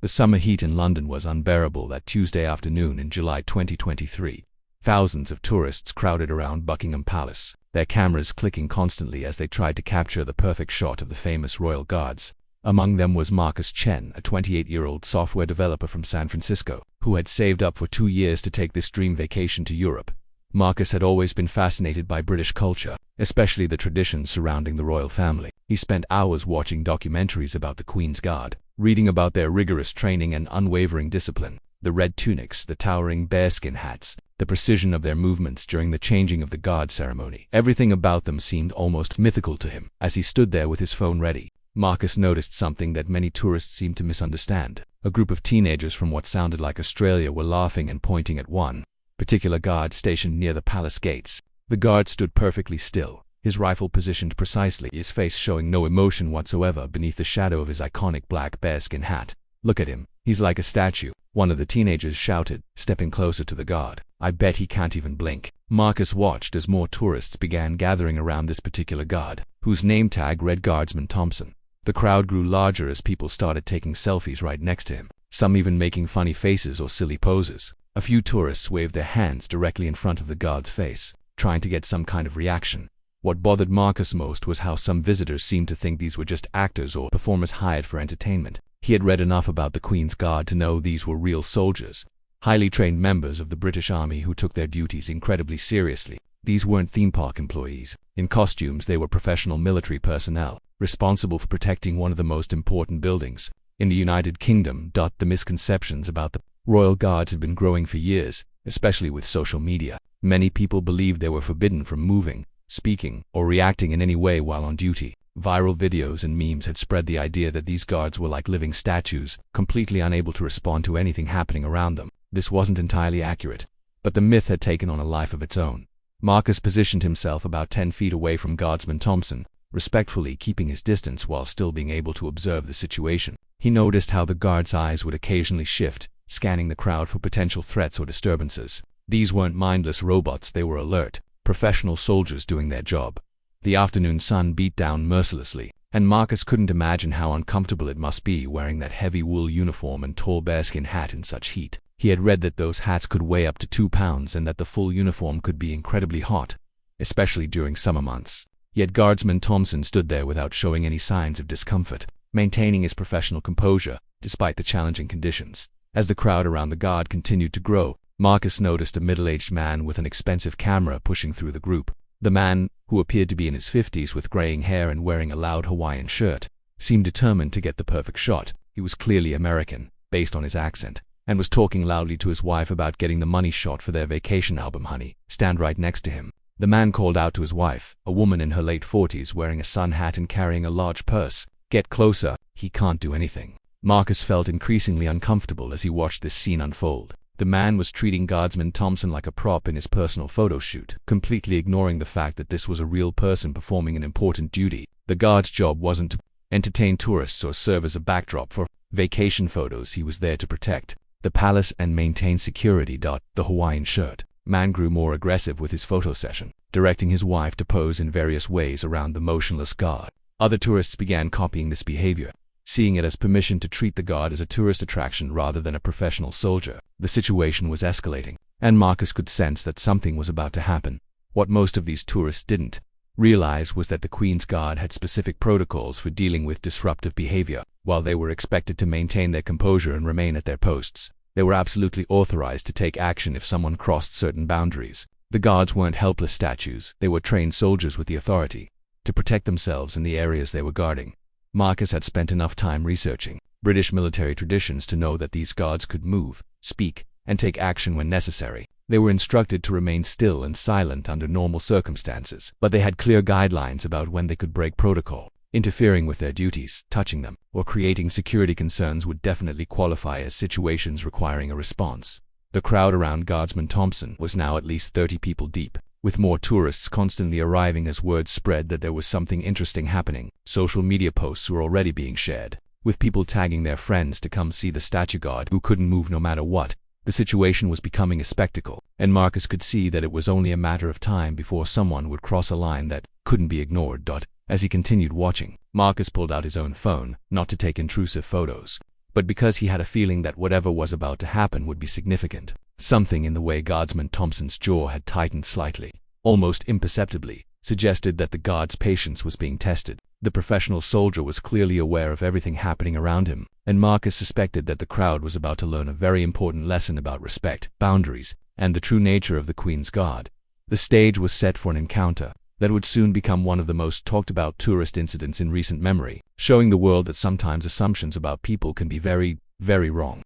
The summer heat in London was unbearable that Tuesday afternoon in July 2023. Thousands of tourists crowded around Buckingham Palace, their cameras clicking constantly as they tried to capture the perfect shot of the famous royal guards. Among them was Marcus Chen, a 28-year-old software developer from San Francisco, who had saved up for 2 years to take this dream vacation to Europe. Marcus had always been fascinated by British culture, especially the traditions surrounding the royal family. He spent hours watching documentaries about the Queen's Guard, reading about their rigorous training and unwavering discipline, the red tunics, the towering bearskin hats, the precision of their movements during the changing of the guard ceremony. Everything about them seemed almost mythical to him. As he stood there with his phone ready, Marcus noticed something that many tourists seemed to misunderstand. A group of teenagers from what sounded like Australia were laughing and pointing at one particular guard stationed near the palace gates. The guard stood perfectly still, his rifle positioned precisely, his face showing no emotion whatsoever beneath the shadow of his iconic black bearskin hat. "Look at him, he's like a statue," one of the teenagers shouted, stepping closer to the guard. "I bet he can't even blink." Marcus watched as more tourists began gathering around this particular guard, whose name tag read Guardsman Thompson. The crowd grew larger as people started taking selfies right next to him, some even making funny faces or silly poses. A few tourists waved their hands directly in front of the guard's face, trying to get some kind of reaction. What bothered Marcus most was how some visitors seemed to think these were just actors or performers hired for entertainment. He had read enough about the Queen's Guard to know these were real soldiers, highly trained members of the British Army who took their duties incredibly seriously. These weren't theme park employees. In costumes, they were professional military personnel, responsible for protecting one of the most important buildings in the United Kingdom. The misconceptions about the Royal Guards had been growing for years, especially with social media. Many people believed they were forbidden from moving, speaking, or reacting in any way while on duty. Viral videos and memes had spread the idea that these guards were like living statues, completely unable to respond to anything happening around them. This wasn't entirely accurate, but the myth had taken on a life of its own. Marcus positioned himself about 10 feet away from Guardsman Thompson, respectfully keeping his distance while still being able to observe the situation. He noticed how the guard's eyes would occasionally shift, scanning the crowd for potential threats or disturbances. These weren't mindless robots, they were alert, professional soldiers doing their job. The afternoon sun beat down mercilessly, and Marcus couldn't imagine how uncomfortable it must be wearing that heavy wool uniform and tall bearskin hat in such heat. He had read that those hats could weigh up to 2 pounds and that the full uniform could be incredibly hot, especially during summer months. Yet Guardsman Thompson stood there without showing any signs of discomfort, maintaining his professional composure despite the challenging conditions. As the crowd around the guard continued to grow, Marcus noticed a middle-aged man with an expensive camera pushing through the group. The man, who appeared to be in his 50s with graying hair and wearing a loud Hawaiian shirt, seemed determined to get the perfect shot. He was clearly American, based on his accent, and was talking loudly to his wife about getting the money shot for their vacation album. "Honey, stand right next to him." The man called out to his wife, a woman in her late 40s wearing a sun hat and carrying a large purse. "Get closer, he can't do anything." Marcus felt increasingly uncomfortable as he watched this scene unfold. The man was treating Guardsman Thompson like a prop in his personal photo shoot, completely ignoring the fact that this was a real person performing an important duty. The guard's job wasn't to entertain tourists or serve as a backdrop for vacation photos. He was there to protect the palace and maintain security. The Hawaiian shirt man grew more aggressive with his photo session, directing his wife to pose in various ways around the motionless guard. Other tourists began copying this behavior, seeing it as permission to treat the guard as a tourist attraction rather than a professional soldier. The situation was escalating, and Marcus could sense that something was about to happen. What most of these tourists didn't realize was that the Queen's Guard had specific protocols for dealing with disruptive behavior. While they were expected to maintain their composure and remain at their posts, they were absolutely authorized to take action if someone crossed certain boundaries. The guards weren't helpless statues, they were trained soldiers with the authority to protect themselves in the areas they were guarding. Marcus had spent enough time researching British military traditions to know that these guards could move, speak, and take action when necessary. They were instructed to remain still and silent under normal circumstances, but they had clear guidelines about when they could break protocol. Interfering with their duties, touching them, or creating security concerns would definitely qualify as situations requiring a response. The crowd around Guardsman Thompson was now at least 30 people deep, with more tourists constantly arriving as word spread that there was something interesting happening. Social media posts were already being shared, with people tagging their friends to come see the statue guard who couldn't move no matter what. The situation was becoming a spectacle, and Marcus could see that it was only a matter of time before someone would cross a line that couldn't be ignored. As he continued watching, Marcus pulled out his own phone, not to take intrusive photos, but because he had a feeling that whatever was about to happen would be significant. Something in the way Guardsman Thompson's jaw had tightened slightly, almost imperceptibly, suggested that the guard's patience was being tested. The professional soldier was clearly aware of everything happening around him, and Marcus suspected that the crowd was about to learn a very important lesson about respect, boundaries, and the true nature of the Queen's Guard. The stage was set for an encounter that would soon become one of the most talked about tourist incidents in recent memory, showing the world that sometimes assumptions about people can be very, very wrong.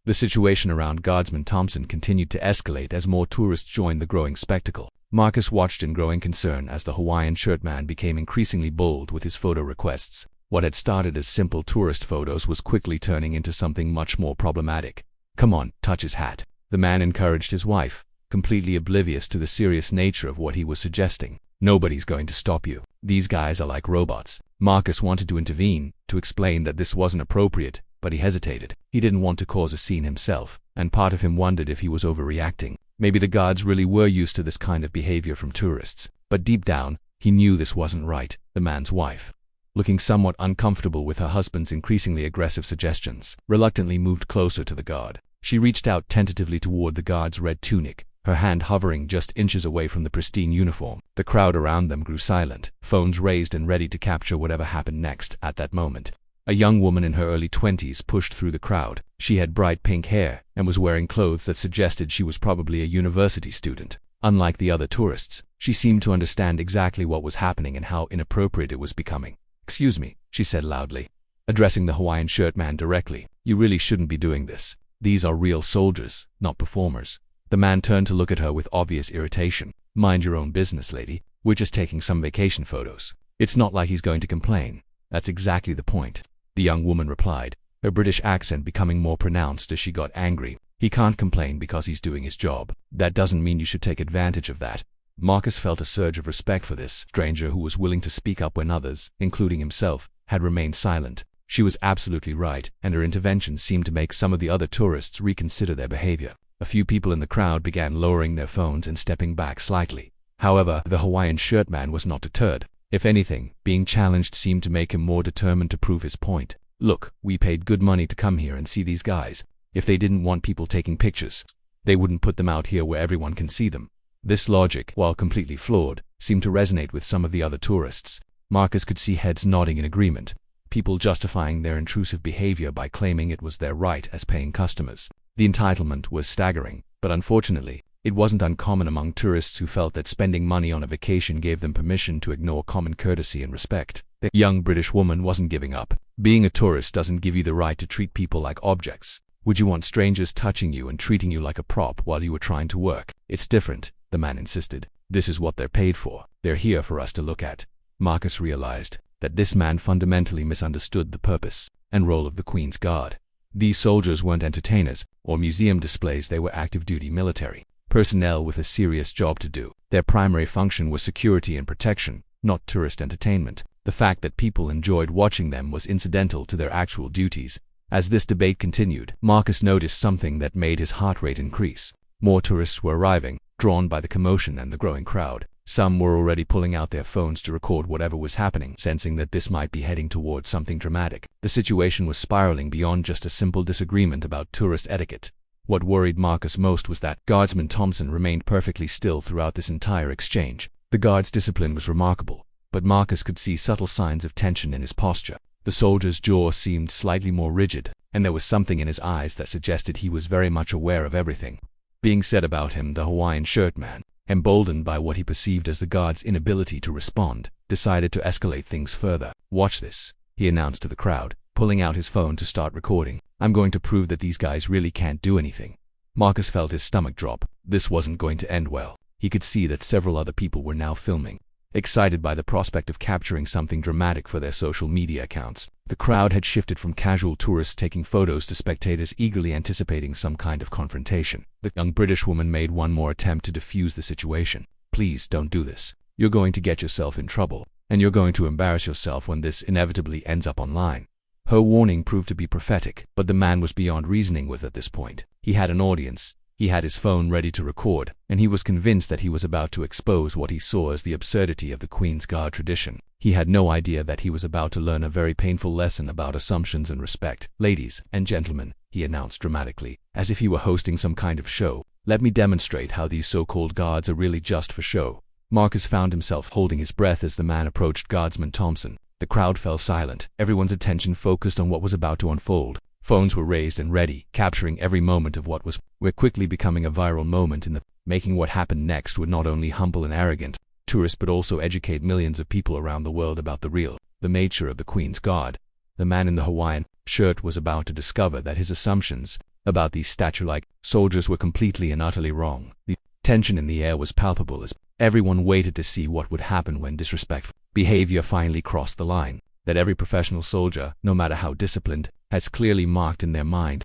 The situation around Guardsman Thompson continued to escalate as more tourists joined the growing spectacle. Marcus watched in growing concern as the Hawaiian shirt man became increasingly bold with his photo requests. What had started as simple tourist photos was quickly turning into something much more problematic. "Come on, touch his hat," the man encouraged his wife, completely oblivious to the serious nature of what he was suggesting. "Nobody's going to stop you. These guys are like robots." Marcus wanted to intervene, to explain that this wasn't appropriate, but he hesitated. He didn't want to cause a scene himself, and part of him wondered if he was overreacting. Maybe the guards really were used to this kind of behavior from tourists. But deep down, he knew this wasn't right. The man's wife, looking somewhat uncomfortable with her husband's increasingly aggressive suggestions, reluctantly moved closer to the guard. She reached out tentatively toward the guard's red tunic, her hand hovering just inches away from the pristine uniform. The crowd around them grew silent, phones raised and ready to capture whatever happened next. At that moment, a young woman in her early 20s pushed through the crowd. She had bright pink hair and was wearing clothes that suggested she was probably a university student. Unlike the other tourists, she seemed to understand exactly what was happening and how inappropriate it was becoming. "Excuse me," she said loudly, addressing the Hawaiian shirt man directly. "You really shouldn't be doing this. These are real soldiers, not performers." The man turned to look at her with obvious irritation. "Mind your own business, lady. We're just taking some vacation photos." "It's not like he's going to complain." "That's exactly the point," the young woman replied, her British accent becoming more pronounced as she got angry. "He can't complain because he's doing his job. That doesn't mean you should take advantage of that." Marcus felt a surge of respect for this stranger who was willing to speak up when others, including himself, had remained silent. She was absolutely right, and her intervention seemed to make some of the other tourists reconsider their behavior. A few people in the crowd began lowering their phones and stepping back slightly. However, the Hawaiian shirt man was not deterred. If anything, being challenged seemed to make him more determined to prove his point. "Look, we paid good money to come here and see these guys. If they didn't want people taking pictures, they wouldn't put them out here where everyone can see them." This logic, while completely flawed, seemed to resonate with some of the other tourists. Marcus could see heads nodding in agreement, people justifying their intrusive behavior by claiming it was their right as paying customers. The entitlement was staggering, but unfortunately, it wasn't uncommon among tourists who felt that spending money on a vacation gave them permission to ignore common courtesy and respect. The young British woman wasn't giving up. "Being a tourist doesn't give you the right to treat people like objects. Would you want strangers touching you and treating you like a prop while you were trying to work?" "It's different," the man insisted. "This is what they're paid for. They're here for us to look at." Marcus realized that this man fundamentally misunderstood the purpose and role of the Queen's Guard. These soldiers weren't entertainers or museum displays. They were active-duty military personnel with a serious job to do. Their primary function was security and protection, not tourist entertainment. The fact that people enjoyed watching them was incidental to their actual duties. As this debate continued, Marcus noticed something that made his heart rate increase. More tourists were arriving, drawn by the commotion and the growing crowd. Some were already pulling out their phones to record whatever was happening, sensing that this might be heading towards something dramatic. The situation was spiraling beyond just a simple disagreement about tourist etiquette. What worried Marcus most was that Guardsman Thompson remained perfectly still throughout this entire exchange. The guard's discipline was remarkable, but Marcus could see subtle signs of tension in his posture. The soldier's jaw seemed slightly more rigid, and there was something in his eyes that suggested he was very much aware of everything being said about him. The Hawaiian shirt man, emboldened by what he perceived as the guard's inability to respond, decided to escalate things further. "Watch this," he announced to the crowd, pulling out his phone to start recording. "I'm going to prove that these guys really can't do anything." Marcus felt his stomach drop. This wasn't going to end well. He could see that several other people were now filming, excited by the prospect of capturing something dramatic for their social media accounts. The crowd had shifted from casual tourists taking photos to spectators eagerly anticipating some kind of confrontation. The young British woman made one more attempt to defuse the situation. "Please don't do this. You're going to get yourself in trouble, and you're going to embarrass yourself when this inevitably ends up online." Her warning proved to be prophetic, but the man was beyond reasoning with at this point. He had an audience, He had his phone ready to record, and he was convinced that he was about to expose what he saw as the absurdity of the Queen's Guard tradition. He had no idea that he was about to learn a very painful lesson about assumptions and respect. "Ladies and gentlemen," he announced dramatically, as if he were hosting some kind of show, "let me demonstrate how these so-called guards are really just for show." Marcus found himself holding his breath as the man approached Guardsman Thompson. The crowd fell silent, everyone's attention focused on what was about to unfold. Phones were raised and ready, capturing every moment of what was quickly becoming a viral moment in the making. What happened next would not only humble and arrogant tourists but also educate millions of people around the world about the nature of the Queen's Guard. The man in the Hawaiian shirt was about to discover that his assumptions about these statue-like soldiers were completely and utterly wrong. The tension in the air was palpable as everyone waited to see what would happen when disrespectful behavior finally crossed the line that every professional soldier, no matter how disciplined, has clearly marked in their mind.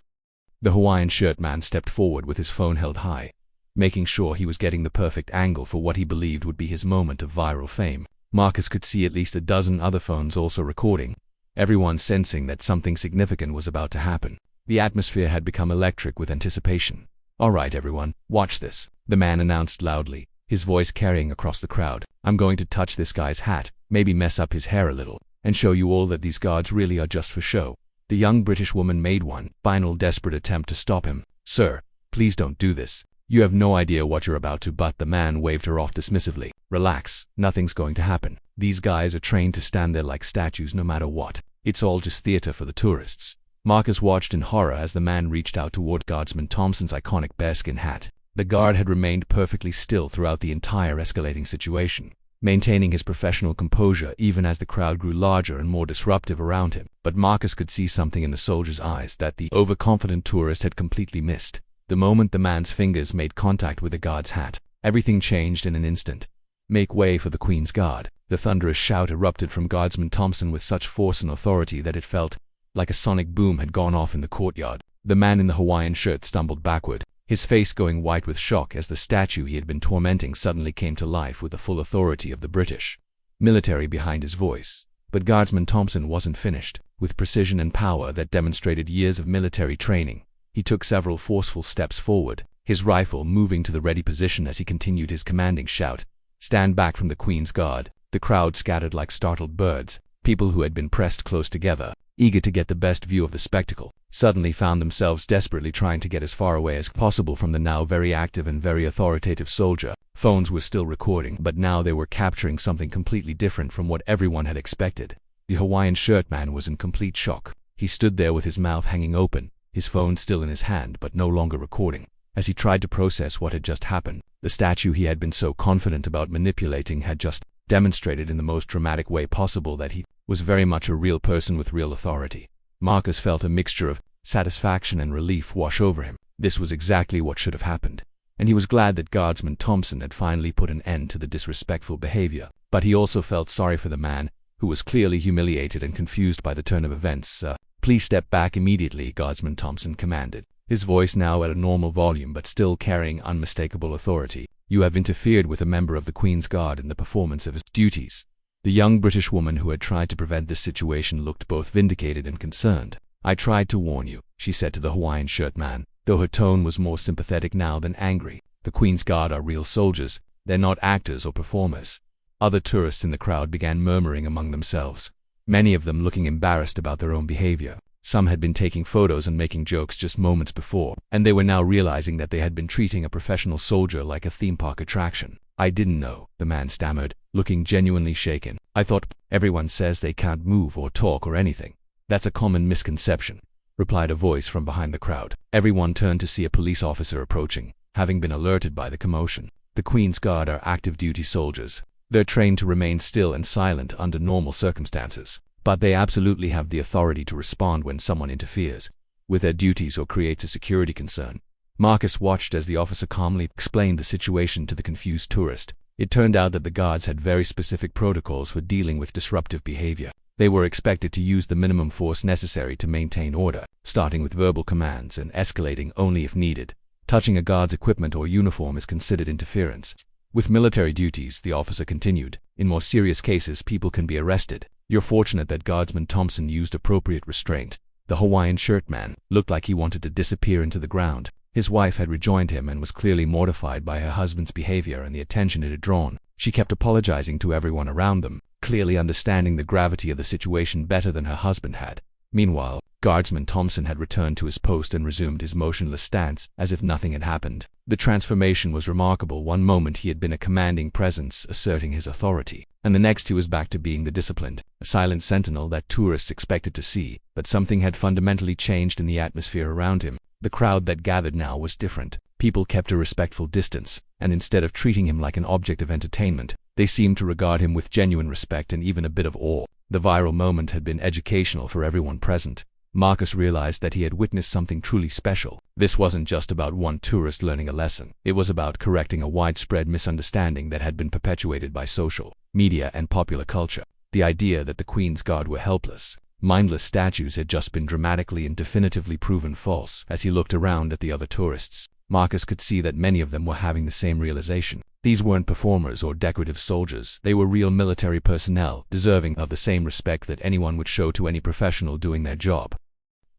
The Hawaiian shirt man stepped forward with his phone held high, making sure he was getting the perfect angle for what he believed would be his moment of viral fame. Marcus could see at least a dozen other phones also recording, everyone sensing that something significant was about to happen. The atmosphere had become electric with anticipation. "All right, everyone, watch this," the man announced loudly, his voice carrying across the crowd. "I'm going to touch this guy's hat, maybe mess up his hair a little, and show you all that these guards really are just for show." The young British woman made one final desperate attempt to stop him. "Sir, please don't do this. You have no idea what you're about to," but the man waved her off dismissively. "Relax, nothing's going to happen. These guys are trained to stand there like statues no matter what. It's all just theater for the tourists." Marcus watched in horror as the man reached out toward Guardsman Thompson's iconic bearskin hat. The guard had remained perfectly still throughout the entire escalating situation, maintaining his professional composure even as the crowd grew larger and more disruptive around him. But Marcus could see something in the soldier's eyes that the overconfident tourist had completely missed. The moment the man's fingers made contact with the guard's hat, everything changed in an instant. "Make way for the Queen's Guard." The thunderous shout erupted from Guardsman Thompson with such force and authority that it felt like a sonic boom had gone off in the courtyard. The man in the Hawaiian shirt stumbled backward, his face going white with shock as the statue he had been tormenting suddenly came to life with the full authority of the British military behind his voice. But Guardsman Thompson wasn't finished. With precision and power that demonstrated years of military training, he took several forceful steps forward, his rifle moving to the ready position as he continued his commanding shout, "Stand back from the Queen's Guard." The crowd scattered like startled birds. People who had been pressed close together, eager to get the best view of the spectacle, suddenly found themselves desperately trying to get as far away as possible from the now very active and very authoritative soldier. Phones were still recording, but now they were capturing something completely different from what everyone had expected. The Hawaiian shirt man was in complete shock. He stood there with his mouth hanging open, his phone still in his hand but no longer recording. As he tried to process what had just happened, the statue he had been so confident about manipulating had just demonstrated in the most dramatic way possible that he was very much a real person with real authority. Marcus felt a mixture of satisfaction and relief wash over him. This was exactly what should have happened, and he was glad that Guardsman Thompson had finally put an end to the disrespectful behavior. But he also felt sorry for the man, who was clearly humiliated and confused by the turn of events. "Please step back immediately," Guardsman Thompson commanded, his voice now at a normal volume but still carrying unmistakable authority. "You have interfered with a member of the Queen's Guard in the performance of his duties." The young British woman who had tried to prevent this situation looked both vindicated and concerned. "I tried to warn you," she said to the Hawaiian shirt man, though her tone was more sympathetic now than angry. "The Queen's Guard are real soldiers, they're not actors or performers." Other tourists in the crowd began murmuring among themselves, many of them looking embarrassed about their own behavior. Some had been taking photos and making jokes just moments before, and they were now realizing that they had been treating a professional soldier like a theme park attraction. "I didn't know," the man stammered, looking genuinely shaken. "I thought everyone says they can't move or talk or anything." "That's a common misconception," replied a voice from behind the crowd. Everyone turned to see a police officer approaching, having been alerted by the commotion. "The Queen's Guard are active duty soldiers. They're trained to remain still and silent under normal circumstances. But they absolutely have the authority to respond when someone interferes with their duties or creates a security concern." Marcus watched as the officer calmly explained the situation to the confused tourist. It turned out that the guards had very specific protocols for dealing with disruptive behavior. They were expected to use the minimum force necessary to maintain order, starting with verbal commands and escalating only if needed. Touching a guard's equipment or uniform is considered interference. With military duties, the officer continued, in more serious cases people can be arrested. "You're fortunate that Guardsman Thompson used appropriate restraint." The Hawaiian shirt man looked like he wanted to disappear into the ground. His wife had rejoined him and was clearly mortified by her husband's behavior and the attention it had drawn. She kept apologizing to everyone around them, clearly understanding the gravity of the situation better than her husband had. Meanwhile, Guardsman Thompson had returned to his post and resumed his motionless stance, as if nothing had happened. The transformation was remarkable. One moment he had been a commanding presence, asserting his authority, and the next he was back to being the disciplined, silent sentinel that tourists expected to see. But something had fundamentally changed in the atmosphere around him. The crowd that gathered now was different. People kept a respectful distance, and instead of treating him like an object of entertainment, they seemed to regard him with genuine respect and even a bit of awe. The viral moment had been educational for everyone present. Marcus realized that he had witnessed something truly special. This wasn't just about one tourist learning a lesson. It was about correcting a widespread misunderstanding that had been perpetuated by social media and popular culture. The idea that the Queen's Guard were helpless, mindless statues had just been dramatically and definitively proven false. As he looked around at the other tourists, Marcus could see that many of them were having the same realization. These weren't performers or decorative soldiers. They were real military personnel, deserving of the same respect that anyone would show to any professional doing their job.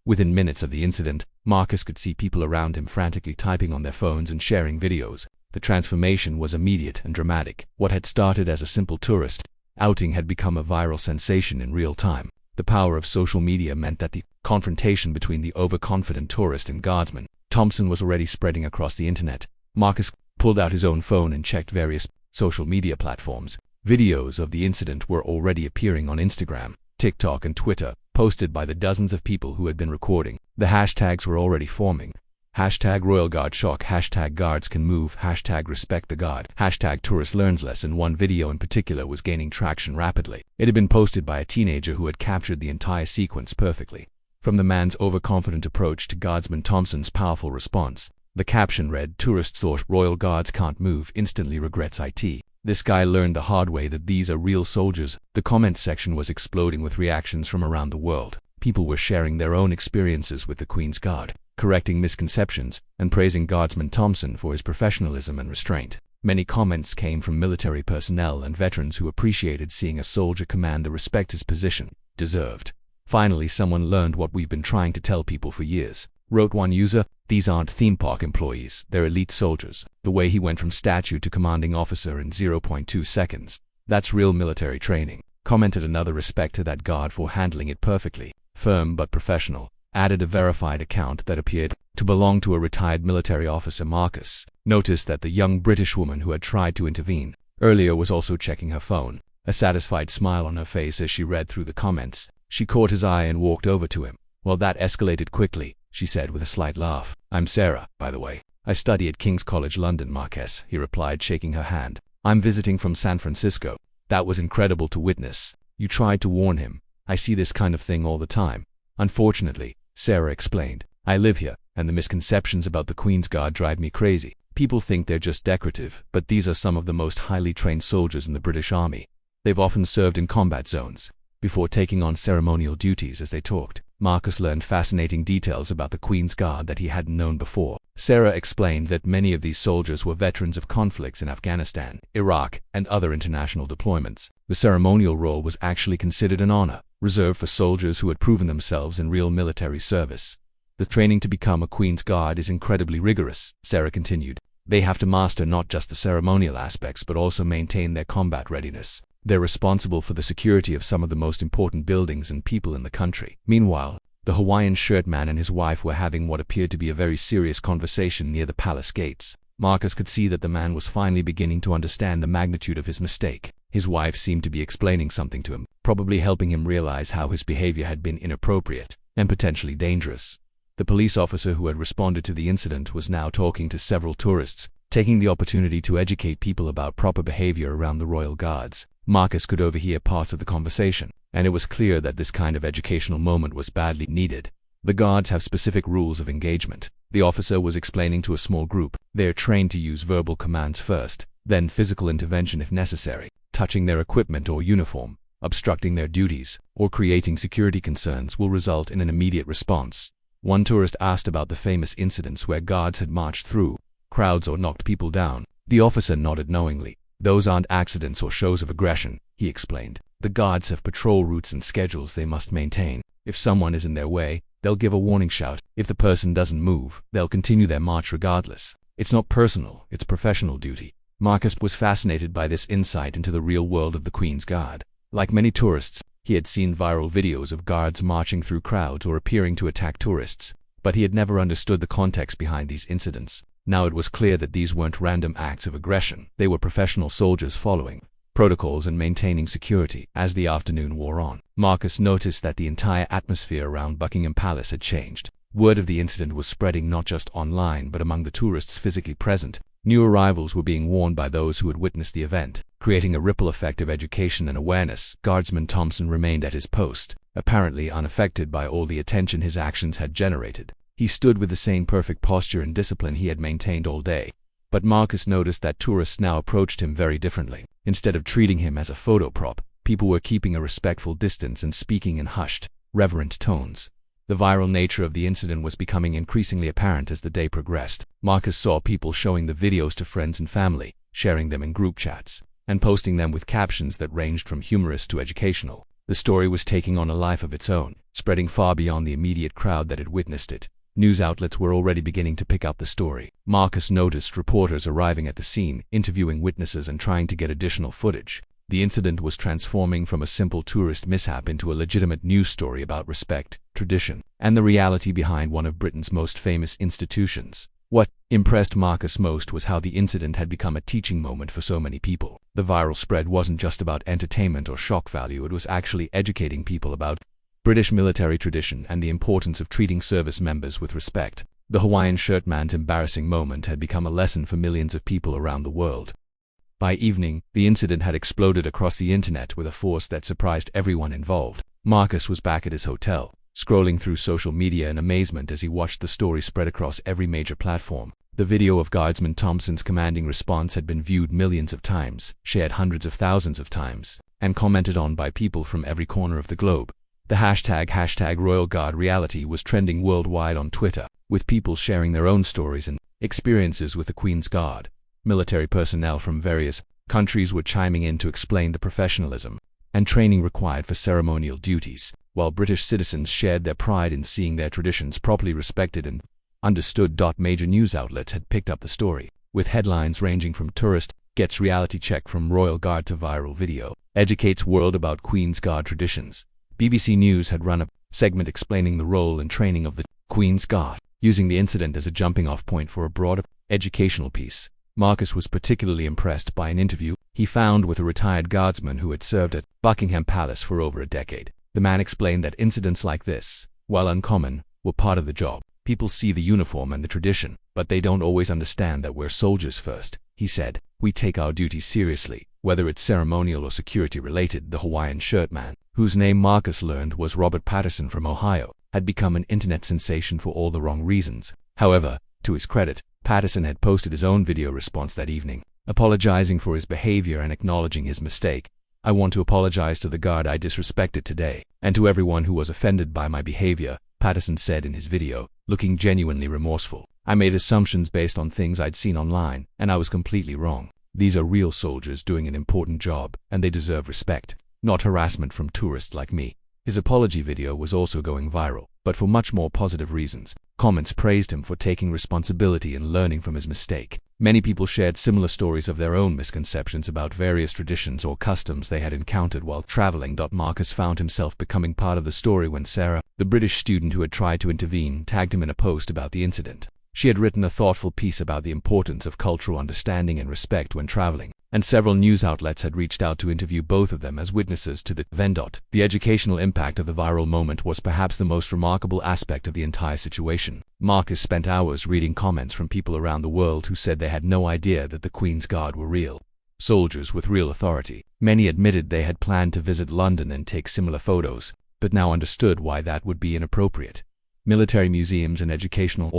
Within minutes of the incident, Marcus could see people around him frantically typing on their phones and sharing videos. The transformation was immediate and dramatic. What had started as a simple tourist outing had become a viral sensation in real time. The power of social media meant that the confrontation between the overconfident tourist and Guardsman Thompson was already spreading across the internet. Marcus pulled out his own phone and checked various social media platforms. Videos of the incident were already appearing on Instagram, TikTok, and Twitter, posted by the dozens of people who had been recording. The hashtags were already forming. Hashtag Royal Guard shock, hashtag guards can move, hashtag respect the guard, hashtag tourist learns lesson. One video in particular was gaining traction rapidly. It had been posted by a teenager who had captured the entire sequence perfectly. From the man's overconfident approach to Guardsman Thompson's powerful response, the caption read, "Tourists thought Royal Guards can't move, instantly regrets IT. This guy learned the hard way that these are real soldiers." The comment section was exploding with reactions from around the world. People were sharing their own experiences with the Queen's Guard, correcting misconceptions, and praising Guardsman Thompson for his professionalism and restraint. Many comments came from military personnel and veterans who appreciated seeing a soldier command the respect his position deserved. "Finally, someone learned what we've been trying to tell people for years," wrote one user. "These aren't theme park employees, they're elite soldiers. The way he went from statue to commanding officer in 0.2 seconds. That's real military training," commented another. "Respect to that guard for handling it perfectly. Firm but professional," added a verified account that appeared to belong to a retired military officer. Marcus noticed that the young British woman who had tried to intervene earlier was also checking her phone, a satisfied smile on her face as she read through the comments. She caught his eye and walked over to him. "Well, that escalated quickly," she said with a slight laugh. "I'm Sarah, by the way. I study at King's College London." "Marcus," he replied, shaking her hand. "I'm visiting from San Francisco." "That was incredible to witness. You tried to warn him. I see this kind of thing all the time." "Unfortunately," Sarah explained, "I live here, and the misconceptions about the Queen's Guard drive me crazy. People think they're just decorative, but these are some of the most highly trained soldiers in the British Army. They've often served in combat zones before taking on ceremonial duties." As they talked, Marcus learned fascinating details about the Queen's Guard that he hadn't known before. Sarah explained that many of these soldiers were veterans of conflicts in Afghanistan, Iraq, and other international deployments. The ceremonial role was actually considered an honor, reserved for soldiers who had proven themselves in real military service. "The training to become a Queen's Guard is incredibly rigorous," Sarah continued. "They have to master not just the ceremonial aspects but also maintain their combat readiness. They're responsible for the security of some of the most important buildings and people in the country." Meanwhile, the Hawaiian shirt man and his wife were having what appeared to be a very serious conversation near the palace gates. Marcus could see that the man was finally beginning to understand the magnitude of his mistake. His wife seemed to be explaining something to him, probably helping him realize how his behavior had been inappropriate and potentially dangerous. The police officer who had responded to the incident was now talking to several tourists, taking the opportunity to educate people about proper behavior around the Royal Guards. Marcus could overhear parts of the conversation, and it was clear that this kind of educational moment was badly needed. "The Guards have specific rules of engagement," the officer was explaining to a small group. "They're trained to use verbal commands first, then physical intervention if necessary. Touching their equipment or uniform, obstructing their duties, or creating security concerns will result in an immediate response." One tourist asked about the famous incidents where guards had marched through crowds or knocked people down. The officer nodded knowingly. "Those aren't accidents or shows of aggression," he explained. "The guards have patrol routes and schedules they must maintain. If someone is in their way, they'll give a warning shout. If the person doesn't move, they'll continue their march regardless. It's not personal, it's professional duty. Marcus was fascinated by this insight into the real world of the Queen's Guard. Like many tourists, he had seen viral videos of guards marching through crowds or appearing to attack tourists, but he had never understood the context behind these incidents. Now it was clear that these weren't random acts of aggression. They were professional soldiers following protocols and maintaining security. As the afternoon wore on, Marcus noticed that the entire atmosphere around Buckingham Palace had changed. Word of the incident was spreading not just online but among the tourists physically present. New arrivals were being warned by those who had witnessed the event, creating a ripple effect of education and awareness. Guardsman Thompson remained at his post, apparently unaffected by all the attention his actions had generated. He stood with the same perfect posture and discipline he had maintained all day. But Marcus noticed that tourists now approached him very differently. Instead of treating him as a photo prop, people were keeping a respectful distance and speaking in hushed, reverent tones. The viral nature of the incident was becoming increasingly apparent as the day progressed. Marcus saw people showing the videos to friends and family, sharing them in group chats, and posting them with captions that ranged from humorous to educational. The story was taking on a life of its own, spreading far beyond the immediate crowd that had witnessed it. News outlets were already beginning to pick up the story. Marcus noticed reporters arriving at the scene, interviewing witnesses and trying to get additional footage. The incident was transforming from a simple tourist mishap into a legitimate news story about respect, tradition, and the reality behind one of Britain's most famous institutions. What impressed Marcus most was how the incident had become a teaching moment for so many people. The viral spread wasn't just about entertainment or shock value, it was actually educating people about British military tradition and the importance of treating service members with respect. The Hawaiian shirt man's embarrassing moment had become a lesson for millions of people around the world. By evening, the incident had exploded across the internet with a force that surprised everyone involved. Marcus was back at his hotel, scrolling through social media in amazement as he watched the story spread across every major platform. The video of Guardsman Thompson's commanding response had been viewed millions of times, shared hundreds of thousands of times, and commented on by people from every corner of the globe. The hashtag Royal Guard reality was trending worldwide on Twitter, with people sharing their own stories and experiences with the Queen's Guard. Military personnel from various countries were chiming in to explain the professionalism and training required for ceremonial duties, while British citizens shared their pride in seeing their traditions properly respected and understood. Major news outlets had picked up the story, with headlines ranging from "Tourist Gets Reality Check from Royal Guard" to "Viral Video Educates World About Queen's Guard Traditions." BBC News had run a segment explaining the role and training of the Queen's Guard, using the incident as a jumping-off point for a broader educational piece. Marcus was particularly impressed by an interview he found with a retired guardsman who had served at Buckingham Palace for over a decade. The man explained that incidents like this, while uncommon, were part of the job. People see the uniform and the tradition, but they don't always understand that we're soldiers first. He said, "We take our duties seriously, whether it's ceremonial or security-related." The Hawaiian shirt man, whose name Marcus learned was Robert Patterson from Ohio, had become an internet sensation for all the wrong reasons. However, to his credit, Patterson had posted his own video response that evening, apologizing for his behavior and acknowledging his mistake. "I want to apologize to the guard I disrespected today, and to everyone who was offended by my behavior," Patterson said in his video, looking genuinely remorseful. "I made assumptions based on things I'd seen online, and I was completely wrong. These are real soldiers doing an important job, and they deserve respect, not harassment from tourists like me." His apology video was also going viral, but for much more positive reasons. Comments praised him for taking responsibility and learning from his mistake. Many people shared similar stories of their own misconceptions about various traditions or customs they had encountered while traveling. Marcus found himself becoming part of the story when Sarah, the British student who had tried to intervene, tagged him in a post about the incident. She had written a thoughtful piece about the importance of cultural understanding and respect when traveling, and several news outlets had reached out to interview both of them as witnesses to the event. The educational impact of the viral moment was perhaps the most remarkable aspect of the entire situation. Marcus spent hours reading comments from people around the world who said they had no idea that the Queen's Guard were real soldiers with real authority. Many admitted they had planned to visit London and take similar photos, but now understood why that would be inappropriate. Military museums and educational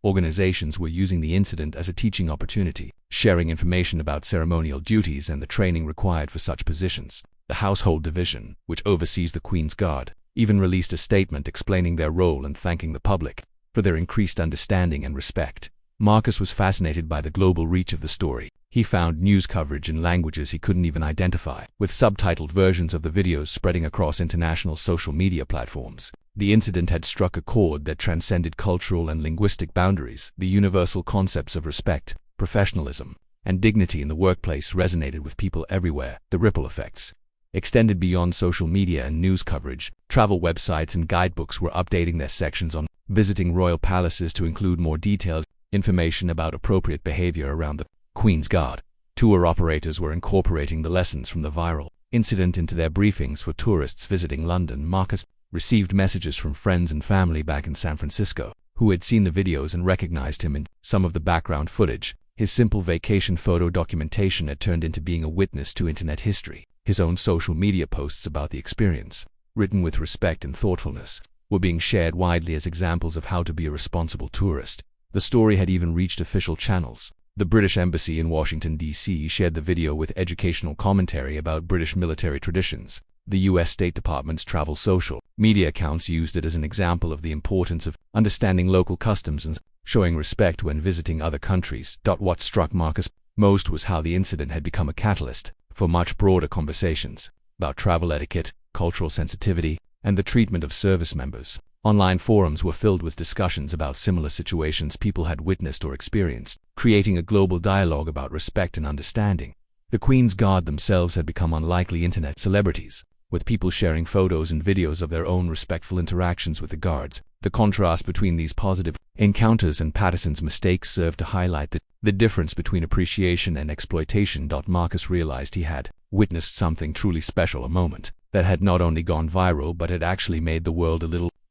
organizations were using the incident as a teaching opportunity, sharing information about ceremonial duties and the training required for such positions. The Household Division, which oversees the Queen's Guard, even released a statement explaining their role and thanking the public for their increased understanding and respect. Marcus was fascinated by the global reach of the story. He found news coverage in languages he couldn't even identify, with subtitled versions of the videos spreading across international social media platforms. The incident had struck a chord that transcended cultural and linguistic boundaries. The universal concepts of respect, professionalism, and dignity in the workplace resonated with people everywhere. The ripple effects extended beyond social media and news coverage. Travel websites and guidebooks were updating their sections on visiting royal palaces to include more detailed information about appropriate behavior around the Queen's Guard. Tour operators were incorporating the lessons from the viral incident into their briefings for tourists visiting London. Marcus received messages from friends and family back in San Francisco who had seen the videos and recognized him in some of the background footage. His simple vacation photo documentation had turned into being a witness to internet history. His own social media posts about the experience, written with respect and thoughtfulness, were being shared widely as examples of how to be a responsible tourist. The story had even reached official channels. The British Embassy in Washington, D.C. shared the video with educational commentary about British military traditions. The U.S. State Department's travel social media accounts used it as an example of the importance of understanding local customs and showing respect when visiting other countries. What struck Marcus most was how the incident had become a catalyst for much broader conversations about travel etiquette, cultural sensitivity, and the treatment of service members. Online forums were filled with discussions about similar situations people had witnessed or experienced, creating a global dialogue about respect and understanding. The Queen's Guard themselves had become unlikely internet celebrities, with people sharing photos and videos of their own respectful interactions with the guards. The contrast between these positive encounters and Patterson's mistakes served to highlight the difference between appreciation and exploitation. Marcus realized he had witnessed something truly special, a moment that had not only gone viral but had actually made the world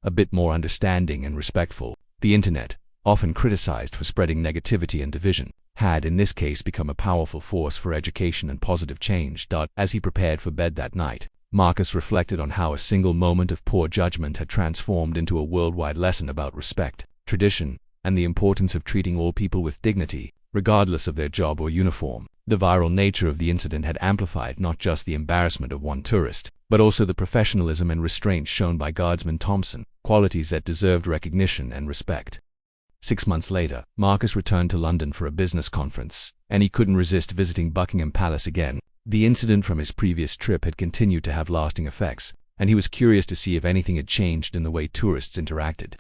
a bit more understanding and respectful. The internet, often criticized for spreading negativity and division, had in this case become a powerful force for education and positive change. As he prepared for bed that night, Marcus reflected on how a single moment of poor judgment had transformed into a worldwide lesson about respect, tradition, and the importance of treating all people with dignity, regardless of their job or uniform. The viral nature of the incident had amplified not just the embarrassment of one tourist, but also the professionalism and restraint shown by Guardsman Thompson, qualities that deserved recognition and respect. 6 months later, Marcus returned to London for a business conference, and he couldn't resist visiting Buckingham Palace again. The incident from his previous trip had continued to have lasting effects, and he was curious to see if anything had changed in the way tourists interacted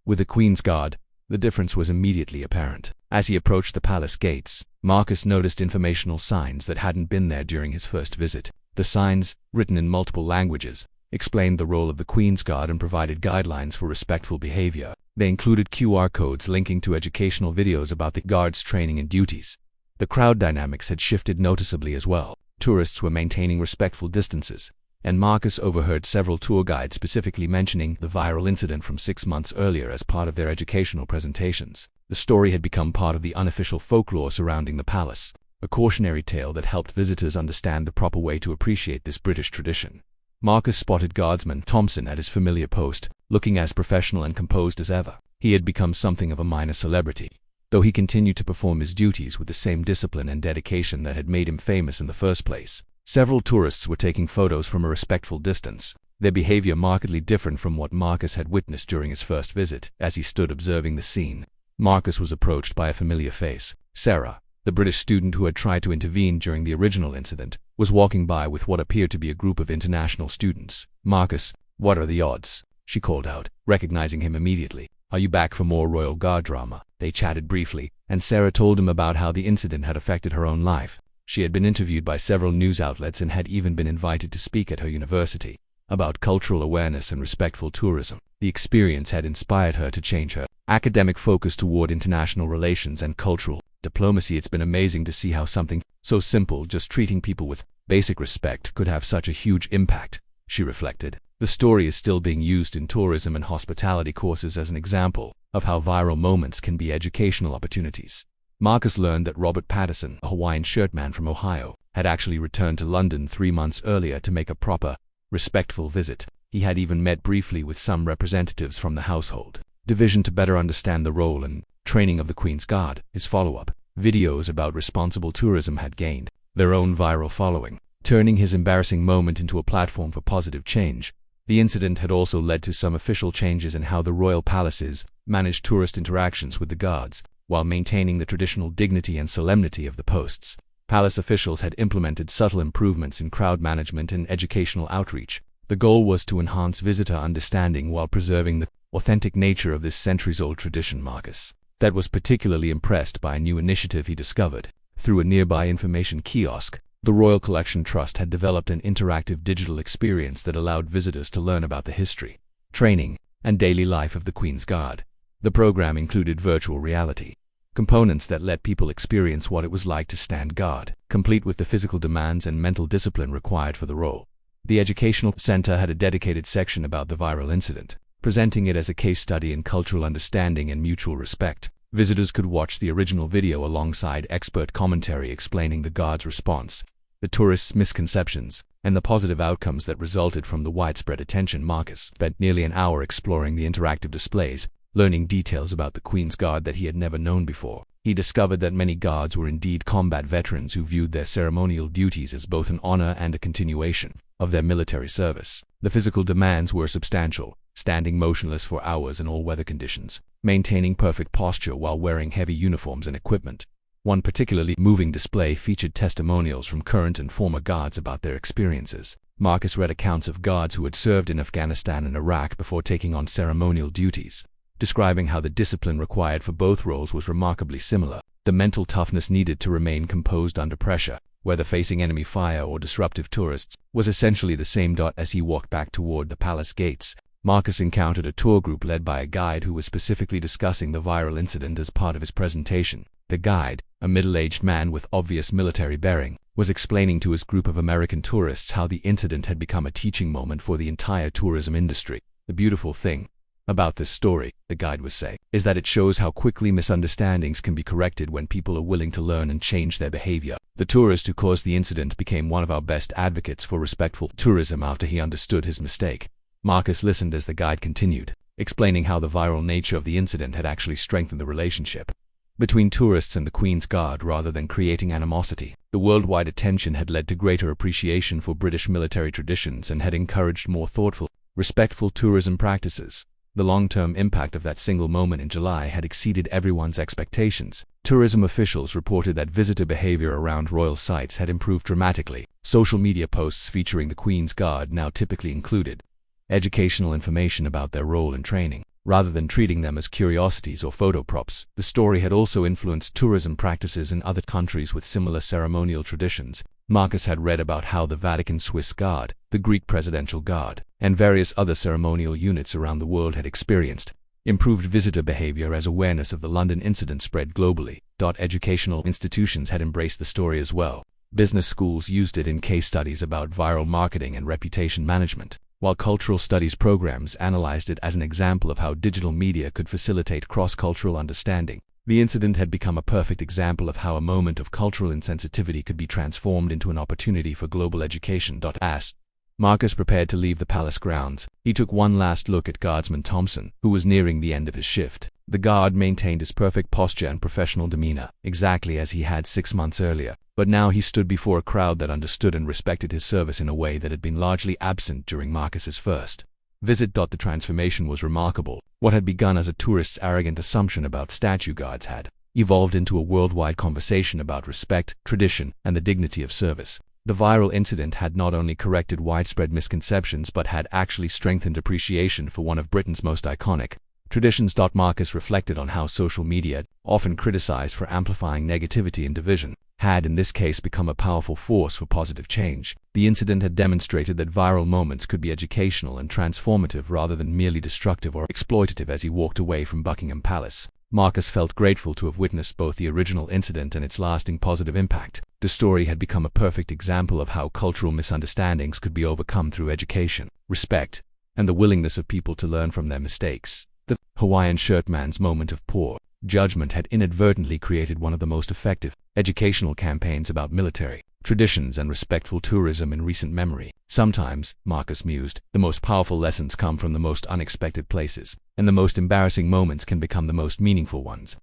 with the Queen's Guard. The difference was immediately apparent. As he approached the palace gates, Marcus noticed informational signs that hadn't been there during his first visit. The signs, written in multiple languages, explained the role of the Queen's Guard and provided guidelines for respectful behavior. They included QR codes linking to educational videos about the Guard's training and duties. The crowd dynamics had shifted noticeably as well. Tourists were maintaining respectful distances, and Marcus overheard several tour guides specifically mentioning the viral incident from 6 months earlier as part of their educational presentations. The story had become part of the unofficial folklore surrounding the palace, a cautionary tale that helped visitors understand the proper way to appreciate this British tradition. Marcus spotted Guardsman Thompson at his familiar post, looking as professional and composed as ever. He had become something of a minor celebrity, though he continued to perform his duties with the same discipline and dedication that had made him famous in the first place. Several tourists were taking photos from a respectful distance, their behavior markedly different from what Marcus had witnessed during his first visit. As he stood observing the scene, Marcus was approached by a familiar face. Sarah, the British student who had tried to intervene during the original incident, was walking by with what appeared to be a group of international students. "Marcus, what are the odds?" she called out, recognizing him immediately. "Are you back for more Royal Guard drama?" They chatted briefly, and Sarah told him about how the incident had affected her own life. She had been interviewed by several news outlets and had even been invited to speak at her university about cultural awareness and respectful tourism. The experience had inspired her to change her academic focus toward international relations and cultural diplomacy. "It's been amazing to see how something so simple, just treating people with basic respect, could have such a huge impact," she reflected. The story is still being used in tourism and hospitality courses as an example of how viral moments can be educational opportunities. Marcus learned that Robert Patterson, a Hawaiian shirtman from Ohio, had actually returned to London 3 months earlier to make a proper, respectful visit. He had even met briefly with some representatives from the household division to better understand the role and training of the Queen's Guard. His follow-up videos about responsible tourism had gained their own viral following, turning his embarrassing moment into a platform for positive change. The incident had also led to some official changes in how the royal palaces managed tourist interactions with the guards, while maintaining the traditional dignity and solemnity of the posts. Palace officials had implemented subtle improvements in crowd management and educational outreach, The goal was to enhance visitor understanding while preserving the authentic nature of this centuries-old tradition. Marcus was particularly impressed by a new initiative he discovered. Through a nearby information kiosk, the Royal Collection Trust had developed an interactive digital experience that allowed visitors to learn about the history, training, and daily life of the Queen's Guard. The program included virtual reality components that let people experience what it was like to stand guard, complete with the physical demands and mental discipline required for the role. The Educational Center had a dedicated section about the viral incident, presenting it as a case study in cultural understanding and mutual respect. Visitors could watch the original video alongside expert commentary explaining the Guard's response, the tourists' misconceptions, and the positive outcomes that resulted from the widespread attention. Marcus spent nearly an hour exploring the interactive displays, learning details about the Queen's Guard that he had never known before. He discovered that many guards were indeed combat veterans who viewed their ceremonial duties as both an honor and a continuation of their military service. The physical demands were substantial, standing motionless for hours in all weather conditions, maintaining perfect posture while wearing heavy uniforms and equipment. One particularly moving display featured testimonials from current and former guards about their experiences. Marcus read accounts of guards who had served in Afghanistan and Iraq before taking on ceremonial duties, describing how the discipline required for both roles was remarkably similar. The mental toughness needed to remain composed under pressure, whether facing enemy fire or disruptive tourists, was essentially the same. As he walked back toward the palace gates, Marcus encountered a tour group led by a guide who was specifically discussing the viral incident as part of his presentation. The guide, a middle-aged man with obvious military bearing, was explaining to his group of American tourists how the incident had become a teaching moment for the entire tourism industry. The beautiful thing about this story, the guide was saying, is that it shows how quickly misunderstandings can be corrected when people are willing to learn and change their behavior. The tourist who caused the incident became one of our best advocates for respectful tourism after he understood his mistake. Marcus listened as the guide continued, explaining how the viral nature of the incident had actually strengthened the relationship between tourists and the Queen's Guard rather than creating animosity. The worldwide attention had led to greater appreciation for British military traditions and had encouraged more thoughtful, respectful tourism practices. The long-term impact of that single moment in July had exceeded everyone's expectations. Tourism officials reported that visitor behavior around royal sites had improved dramatically. Social media posts featuring the Queen's Guard now typically included educational information about their role and training, rather than treating them as curiosities or photo props. The story had also influenced tourism practices in other countries with similar ceremonial traditions. Marcus had read about how the Vatican Swiss Guard, the Greek Presidential Guard, and various other ceremonial units around the world had experienced improved visitor behavior as awareness of the London incident spread globally. Educational institutions had embraced the story as well. Business schools used it in case studies about viral marketing and reputation management, while cultural studies programs analyzed it as an example of how digital media could facilitate cross-cultural understanding. The incident had become a perfect example of how a moment of cultural insensitivity could be transformed into an opportunity for global education. As Marcus prepared to leave the palace grounds, he took one last look at Guardsman Thompson, who was nearing the end of his shift. The guard maintained his perfect posture and professional demeanor, exactly as he had 6 months earlier, but now he stood before a crowd that understood and respected his service in a way that had been largely absent during Marcus's first visit. The transformation was remarkable. What had begun as a tourist's arrogant assumption about statue guards had evolved into a worldwide conversation about respect, tradition, and the dignity of service. The viral incident had not only corrected widespread misconceptions but had actually strengthened appreciation for one of Britain's most iconic traditions. Marcus reflected on how social media, often criticized for amplifying negativity and division, had in this case become a powerful force for positive change. The incident had demonstrated that viral moments could be educational and transformative rather than merely destructive or exploitative. As he walked away from Buckingham Palace, Marcus felt grateful to have witnessed both the original incident and its lasting positive impact. The story had become a perfect example of how cultural misunderstandings could be overcome through education, respect, and the willingness of people to learn from their mistakes. The Hawaiian shirtman's moment of poor judgment had inadvertently created one of the most effective educational campaigns about military traditions and respectful tourism in recent memory. Sometimes, Marcus mused, the most powerful lessons come from the most unexpected places, and the most embarrassing moments can become the most meaningful ones.